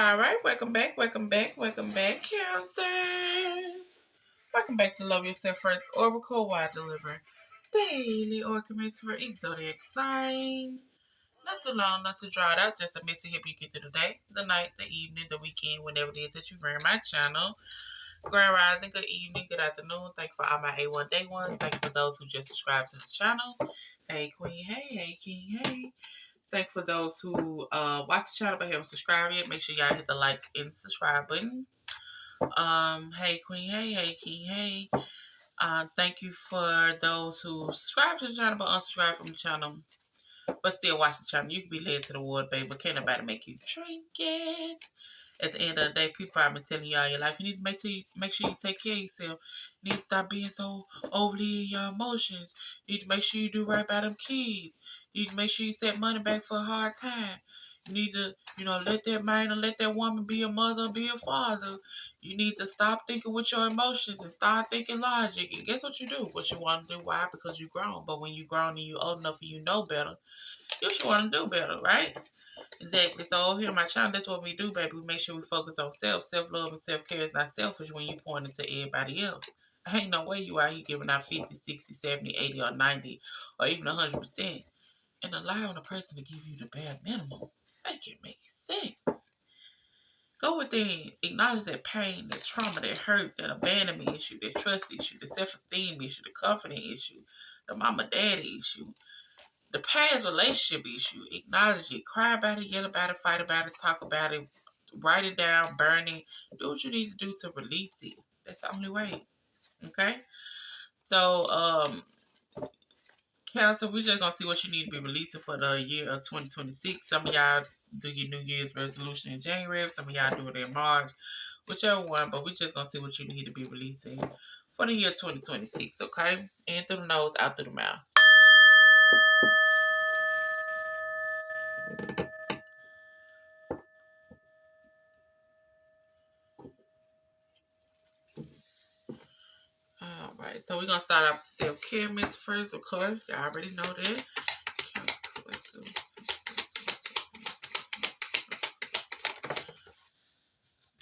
Alright, welcome back, Cancers. Welcome back to Love Yourself First Oracle, where I deliver daily oracles for each zodiac sign. Not too long, not too drawn out, just a message to help you get through the day, the night, the evening, the weekend, whenever it is that you're in my channel. Grand rising, good evening, good afternoon. Thank you for all my A1 day ones. Thank you for those who just subscribed to the channel. Hey Queen, hey King, hey. Thank you for those who watch the channel but haven't subscribed yet. Make sure y'all hit the like and subscribe button. Hey Queen, hey King, hey. Thank you for those who subscribe to the channel but unsubscribe from the channel but still watch the channel. You can be led to the water, baby, but can't nobody make you drink it. At the end of the day, people have been telling you all your life. You need to make sure you take care of yourself. You need to stop being so overly in your emotions. You need to make sure you do right by them kids. You need to make sure you set money back for a hard time. You need to, let that man or let that woman be a mother or be a father. You need to stop thinking with your emotions and start thinking logic. And guess what you do? What you want to do. Why? Because you're grown. But when you're grown and you're old enough and you know better, you should want to do better, right? Exactly. So over here on my channel, that's what we do, baby. We make sure we focus on self. Self-love and self-care is not selfish when you point it to everybody else. Ain't no way you out here giving out 50, 60, 70, 80, or 90, or even 100%, and allowing a person to give you the bare minimum. Make it make sense. Go within. Acknowledge that pain, that trauma, that hurt, that abandonment issue, that trust issue, the self-esteem issue, the confidence issue, the mama-daddy issue, the past relationship issue. Acknowledge it. Cry about it, yell about it, fight about it, talk about it, write it down, burn it. Do what you need to do to release it. That's the only way. Okay? So, Cancer, we're just going to see what you need to be releasing for the year of 2026. Some of y'all do your New Year's resolution in January. Some of y'all do it in March. Whichever one. But we're just going to see what you need to be releasing for the year 2026. Okay? In through the nose, out through the mouth. Alright, so we're going to start off with self-care message first, of course. You already know that.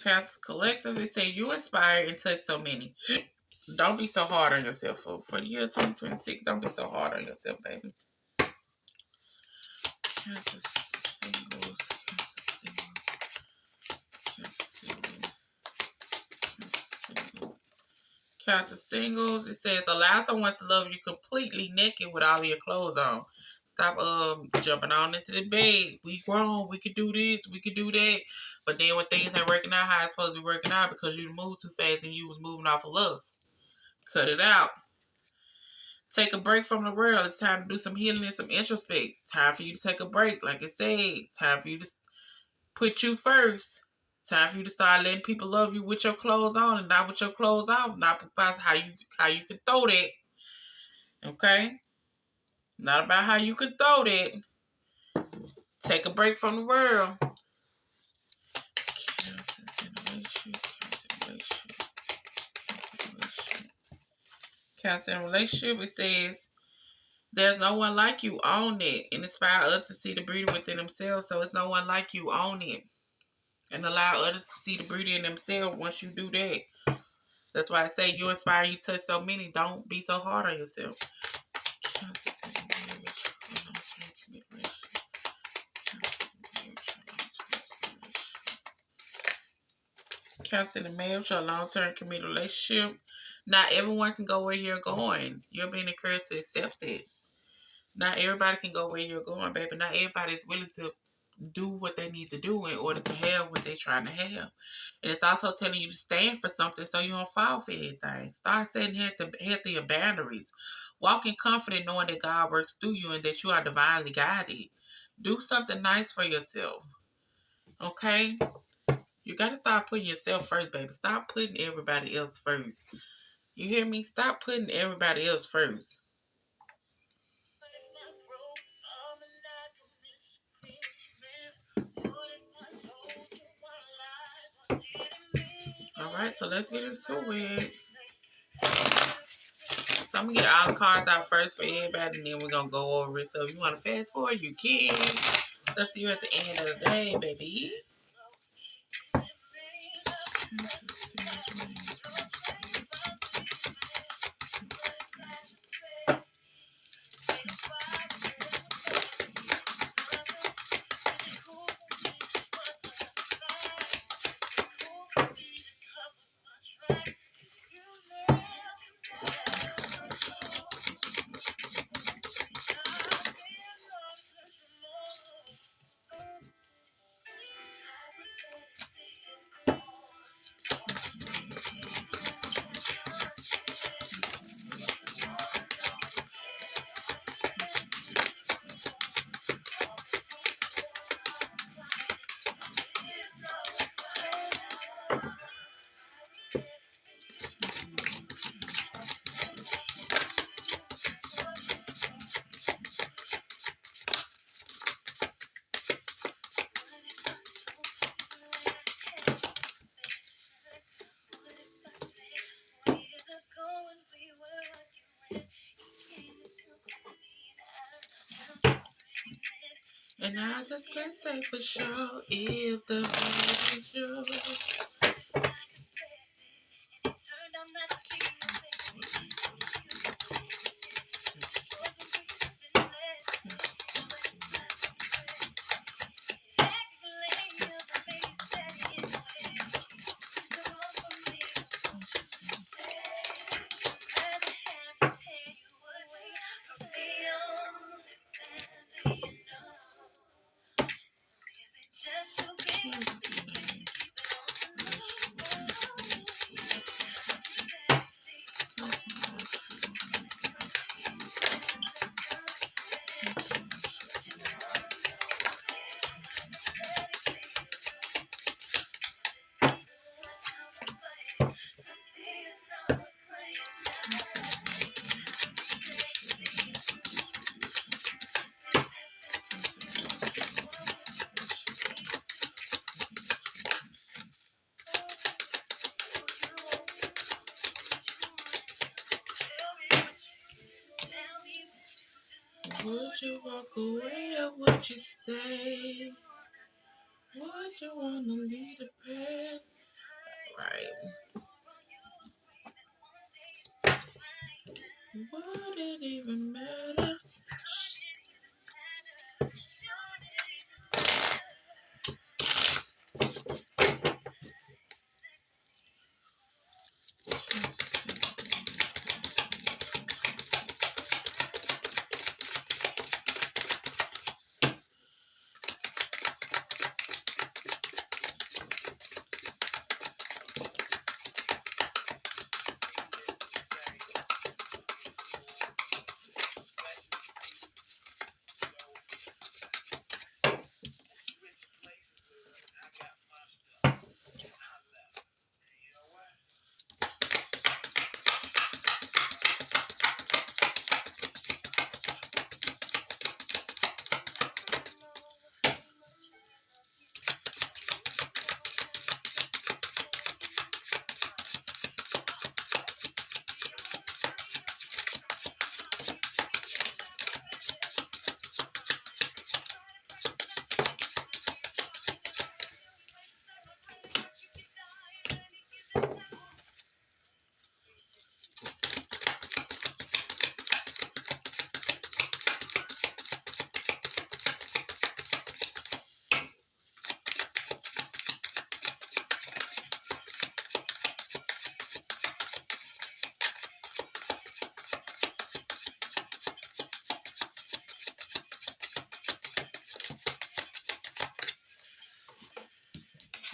Cancer Collective, they say you inspire and touch so many. Don't be so hard on yourself. For the year 2026, don't be so hard on yourself, baby. Cancer singles, Cancer singles, it says allow someone to love you completely naked with all of your clothes on. Stop jumping on into the bed. We grown, we can do this, we can do that. But then when things ain't working out how it's supposed to be working out because you moved too fast and you was moving off of lust. Cut it out. Take a break from the world. It's time to do some healing and some introspect. Time for you to take a break, like I said. Time for you to put you first. Time for you to start letting people love you with your clothes on and not with your clothes off. Not about how you can throw that. Okay? Not about how you can throw that. Take a break from the world. Cancer in relationship, it says, there's no one like you, own it. And inspire others to see the beauty within themselves. So it's no one like you, own it. And allow others to see the beauty in themselves once you do that. That's why I say you inspire, you touch so many. Don't be so hard on yourself. Cancer in the marriage or long-term committed relationship. Not everyone can go where you're going. You're being encouraged to accept it. Not everybody can go where you're going, baby. Not everybody is willing to do what they need to do in order to have what they're trying to have. And it's also telling you to stand for something so you don't fall for anything. Start setting healthier boundaries. Walk in confident knowing that God works through you and that you are divinely guided. Do something nice for yourself. Okay? You got to start putting yourself first, baby. Stop putting everybody else first. You hear me? Stop putting everybody else first. Alright, so let's get into it. So I'm going to get all the cards out first for everybody, and then we're going to go over it. So if you want to fast forward, you can. It's up to you at the end of the day, baby. And I just can't say for sure if the heart is yours. Would you walk away or would you stay? Would you wanna lead the path? Right. Would it even matter?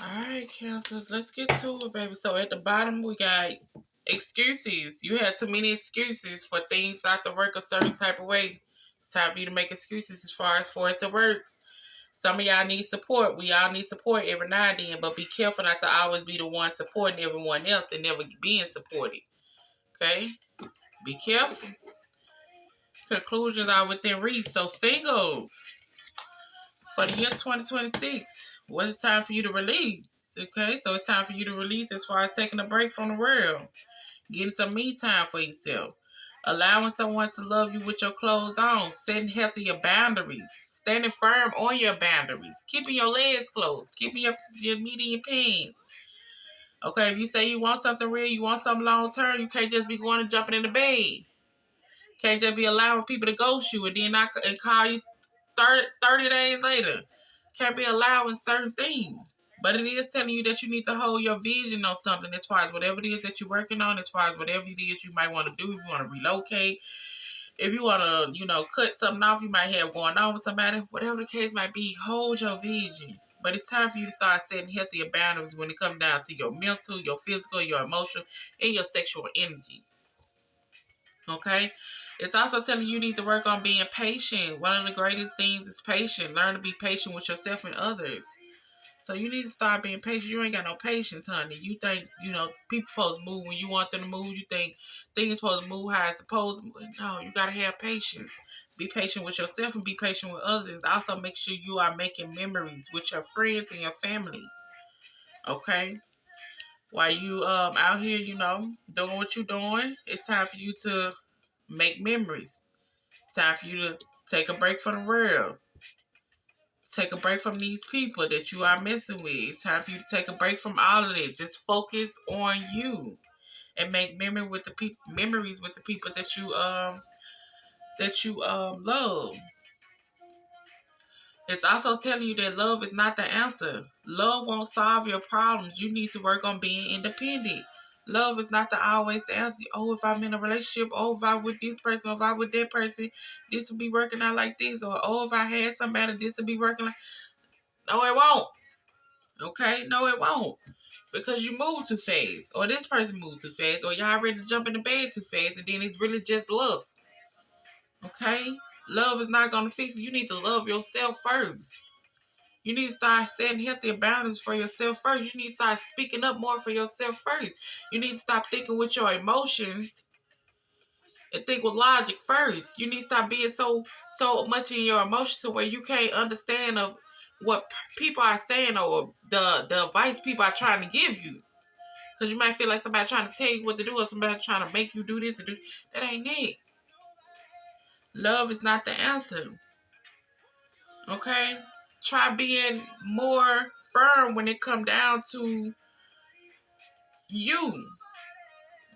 Alright, cancers, let's get to it, baby. So at the bottom, we got excuses. You had too many excuses for things not to work a certain type of way. It's time for you to make excuses as far as for it to work. Some of y'all need support. We all need support every now and then, but be careful not to always be the one supporting everyone else and never being supported. Okay? Be careful. Conclusions are within reach. So singles, for the year 2026, what is time for you to release? Okay, so it's time for you to release as far as taking a break from the world, getting some me time for yourself, allowing someone to love you with your clothes on, setting healthier boundaries, standing firm on your boundaries, keeping your legs closed, keeping your meat in your pants. Okay, if you say you want something real, you want something long term, you can't just be going and jumping in the bed. Can't just be allowing people to ghost you and then not and call you 30 days later. Can't be allowing certain things. But it is telling you that you need to hold your vision on something as far as whatever it is that you're working on, as far as whatever it is you might want to do, if you want to relocate, if you want to, cut something off you might have going on with somebody, whatever the case might be, hold your vision. But it's time for you to start setting healthier boundaries when it comes down to your mental, your physical, your emotional, and your sexual energy. Okay? It's also telling you need to work on being patient. One of the greatest things is patience. Learn to be patient with yourself and others. So you need to start being patient. You ain't got no patience, honey. You think, people supposed to move when you want them to move. You think things supposed to move how it's supposed to move. No, you got to have patience. Be patient with yourself and be patient with others. Also, make sure you are making memories with your friends and your family. Okay? While you out here, doing what you're doing, it's time for you to make memories. Time for you to take a break from the world. Take a break from these people that you are messing with. It's time for you to take a break from all of it. Just focus on you and make memories with the people that you love. It's also telling you that love is not the answer. Love won't solve your problems. You need to work on being independent. Love is not always the answer. Oh, if I'm in a relationship, oh, if I'm with this person, or if I'm with that person, this will be working out like this. Or, oh, if I had somebody, this will be working like... No, it won't. Okay? No, it won't. Because you move too fast. Or this person moved too fast. Or y'all ready to jump in the bed too fast. And then it's really just love. Okay? Love is not going to fix it. You need to love yourself first. You need to start setting healthier boundaries for yourself first. You need to start speaking up more for yourself first. You need to stop thinking with your emotions and think with logic first. You need to stop being so much in your emotions to where you can't understand of what people are saying or the advice people are trying to give you. Because you might feel like somebody trying to tell you what to do or somebody trying to make you do this and do that. Ain't it. Love is not the answer. Okay? Try being more firm when it come down to you.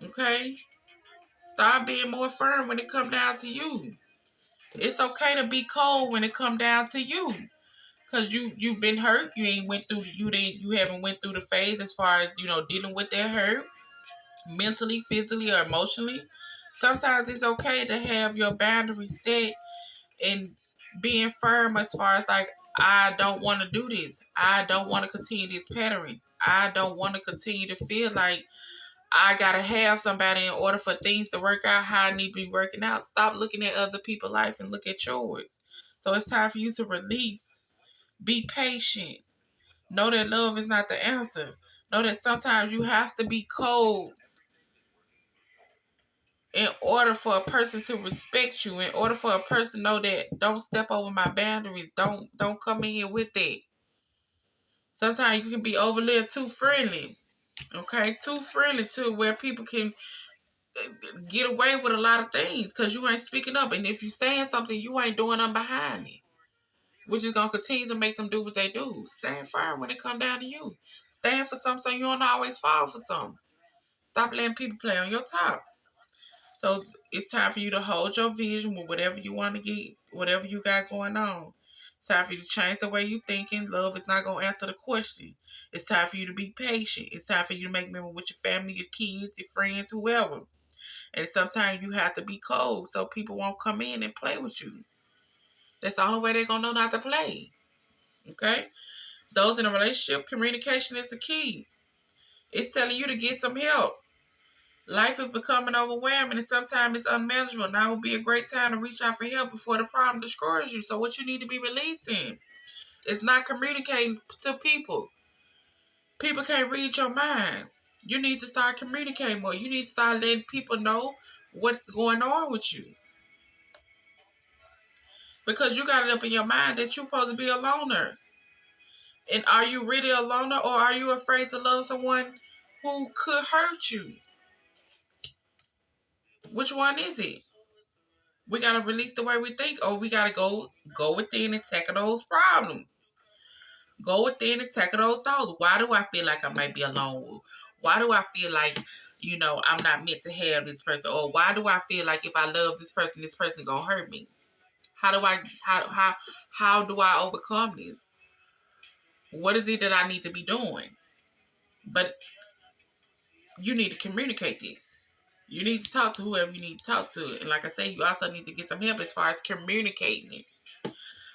Okay? Start being more firm when it come down to you. It's okay to be cold when it come down to you. Cause you've been hurt. You haven't went through the phase as far as, dealing with that hurt. Mentally, physically, or emotionally. Sometimes it's okay to have your boundaries set and being firm as far as like, I don't want to do this. I don't want to continue this pattern. I don't want to continue to feel like I gotta have somebody in order for things to work out how I need to be working out. Stop looking at other people's life and look at yours. So it's time for you to release. Be patient. Know that love is not the answer. Know that sometimes you have to be cold in order for a person to respect you, in order for a person to know that don't step over my boundaries, don't come in here with it. Sometimes you can be over there too friendly, okay? Too friendly to where people can get away with a lot of things because you ain't speaking up. And if you saying something, you ain't doing them behind it, which is going to continue to make them do what they do. Stand firm when it come down to you. Stand for something so you don't always fall for something. Stop letting people play on your top. So it's time for you to hold your vision with whatever you want to get, whatever you got going on. It's time for you to change the way you thinking. Love is not going to answer the question. It's time for you to be patient. It's time for you to make memories with your family, your kids, your friends, whoever. And sometimes you have to be cold so people won't come in and play with you. That's the only way they're going to know not to play. Okay? Those in a relationship, communication is the key. It's telling you to get some help. Life is becoming overwhelming and sometimes it's unmanageable. Now would be a great time to reach out for help before the problem destroys you. So what you need to be releasing is not communicating to people. People can't read your mind. You need to start communicating more. You need to start letting people know what's going on with you. Because you got it up in your mind that you're supposed to be a loner. And are you really a loner or are you afraid to love someone who could hurt you? Which one is it? We got to release the way we think, or we got to go within and tackle those problems. Go within and tackle those thoughts. Why do I feel like I might be alone? Why do I feel like, I'm not meant to have this person? Or why do I feel like if I love this person going to hurt me? How do I overcome this? What is it that I need to be doing? But you need to communicate this. You need to talk to whoever you need to talk to. And like I say, you also need to get some help as far as communicating it.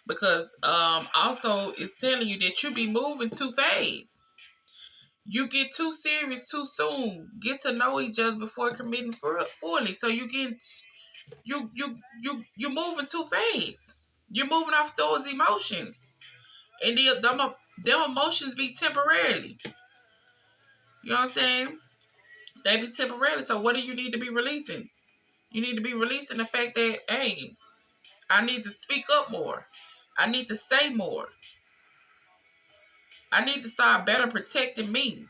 Because also it's telling you that you be moving too fast. You get too serious too soon. Get to know each other before committing fully. So you moving too fast. You're moving off those emotions. And them emotions be temporarily. You know what I'm saying? They be temporary. So what do you need to be releasing? You need to be releasing the fact that, hey, I need to speak up more. I need to say more. I need to start better protecting me.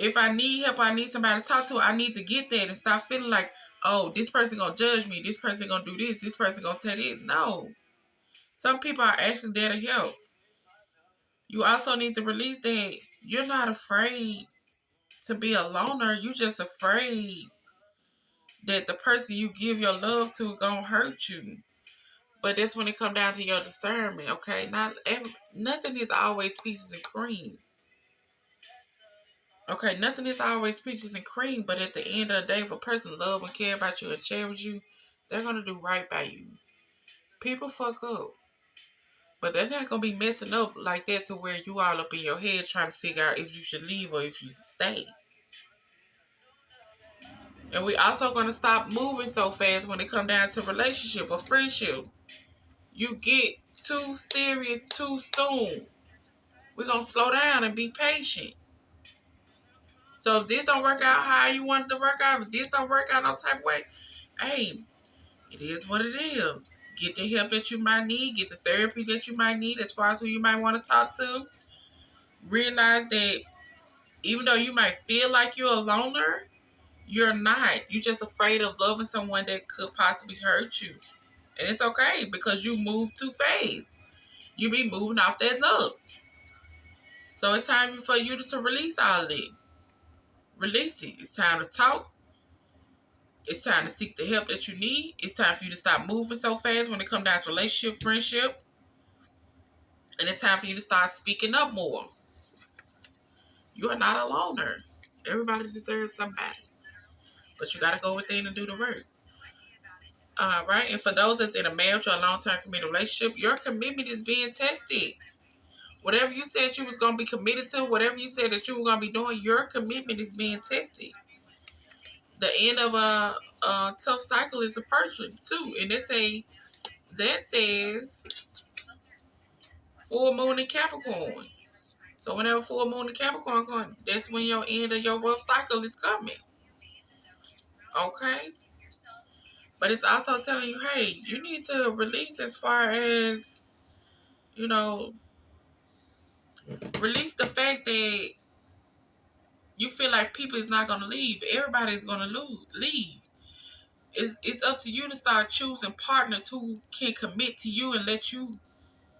If I need help, I need somebody to talk to, I need to get that and stop feeling like, oh, this person gonna judge me. This person gonna do this. This person gonna say this. No. Some people are actually there to help. You also need to release that you're not afraid to be a loner. You're just afraid that the person you give your love to gonna hurt you. But that's when it come down to your discernment, okay? Nothing is always peaches and cream. Okay, nothing is always peaches and cream, but at the end of the day, if a person love and care about you and cherish you, they're gonna do right by you. People fuck up. But they're not gonna be messing up like that to where you all up in your head trying to figure out if you should leave or if you should stay. And we also gonna stop moving so fast when it come down to relationship or friendship. You get too serious too soon. We're gonna slow down and be patient. So if this don't work out how you want it to work out, if this don't work out no type of way, hey, it is what it is. Get the help that you might need, get the therapy that you might need as far as who you might want to talk to. Realize that even though you might feel like you're a loner, you're not. You're just afraid of loving someone that could possibly hurt you. And it's okay because you move too fast. You be moving off that love. So it's time for you to release all of it. Release it. It's time to talk. It's time to seek the help that you need. It's time for you to stop moving so fast when it comes down to relationship, friendship. And it's time for you to start speaking up more. You are not a loner. Everybody deserves somebody. But you got to go within and do the work. Right? And for those that's in a marriage or a long-term committed relationship, your commitment is being tested. Whatever you said you was going to be committed to, whatever you said that you were going to be doing, your commitment is being tested. The end of a tough cycle is approaching too. And that says full moon in Capricorn. So whenever full moon in Capricorn comes, that's when your end of your rough cycle is coming. Okay? But it's also telling you, hey, you need to release as far as, release the fact that you feel like people is not going to leave. Everybody's going to leave. It's up to you to start choosing partners who can commit to you and let you,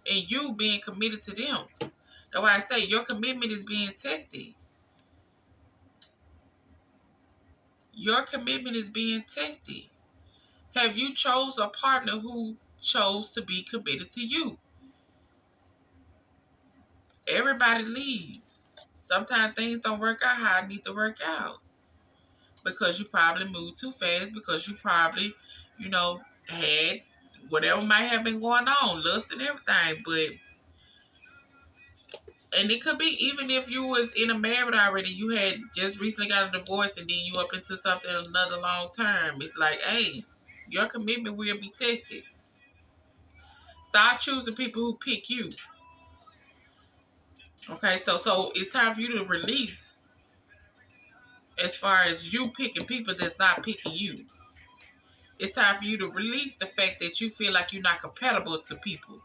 and you being committed to them. That's why I say your commitment is being tested. Your commitment is being tested. Have you chose a partner who chose to be committed to you? Everybody leaves. Sometimes things don't work out how it need to work out. Because you probably moved too fast, because you probably, had whatever might have been going on, lust and everything. And it could be even if you was in a marriage already, you had just recently got a divorce and then you up into something another long term. It's like, hey, your commitment will be tested. Start choosing people who pick you. Okay, so it's time for you to release as far as you picking people that's not picking you. It's time for you to release the fact that you feel like you're not compatible to people.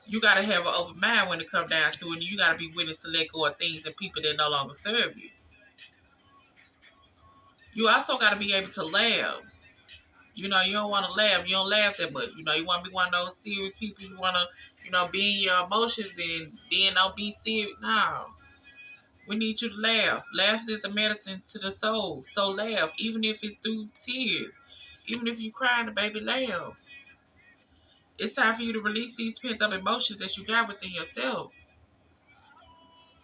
You got to have an open mind when it comes down to it, and you got to be willing to let go of things and people that no longer serve you. You also got to be able to laugh. You don't want to laugh. You don't laugh that much. You want to be one of those serious people who want to, be in your emotions and then don't be serious. No. We need you to laugh. Laugh is a medicine to the soul. So laugh, even if it's through tears. Even if you crying, the baby laugh. It's time for you to release these pent-up emotions that you got within yourself.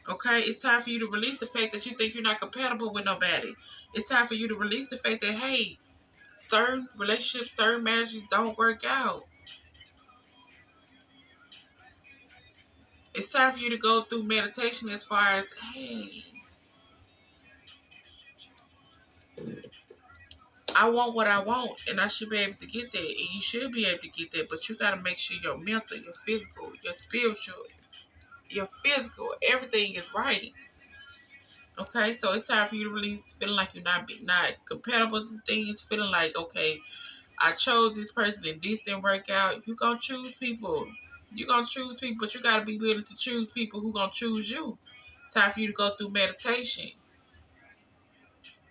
Okay? It's time for you to release the fact that you think you're not compatible with nobody. It's time for you to release the fact that, hey, certain relationships, certain marriages don't work out. It's time for you to go through meditation as far as, hey, I want what I want, and I should be able to get that, and you should be able to get that, but you got to make sure your mental, your physical, your spiritual, your physical, everything is right. Okay, so it's time for you to release feeling like you're not compatible to things, feeling like, okay, I chose this person and this didn't work out. You're going to choose people. You're going to choose people, but you got to be willing to choose people who going to choose you. It's time for you to go through meditation.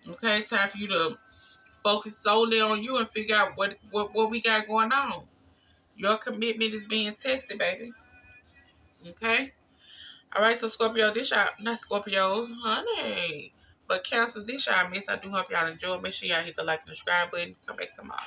Okay, it's time for you to focus solely on you and figure out what we got going on. Your commitment is being tested, baby. Okay? All right, so Scorpio, this y'all, not Scorpios, honey. But Cancer, this y'all miss. I do hope y'all enjoy. Make sure y'all hit the like and subscribe button. Come back tomorrow.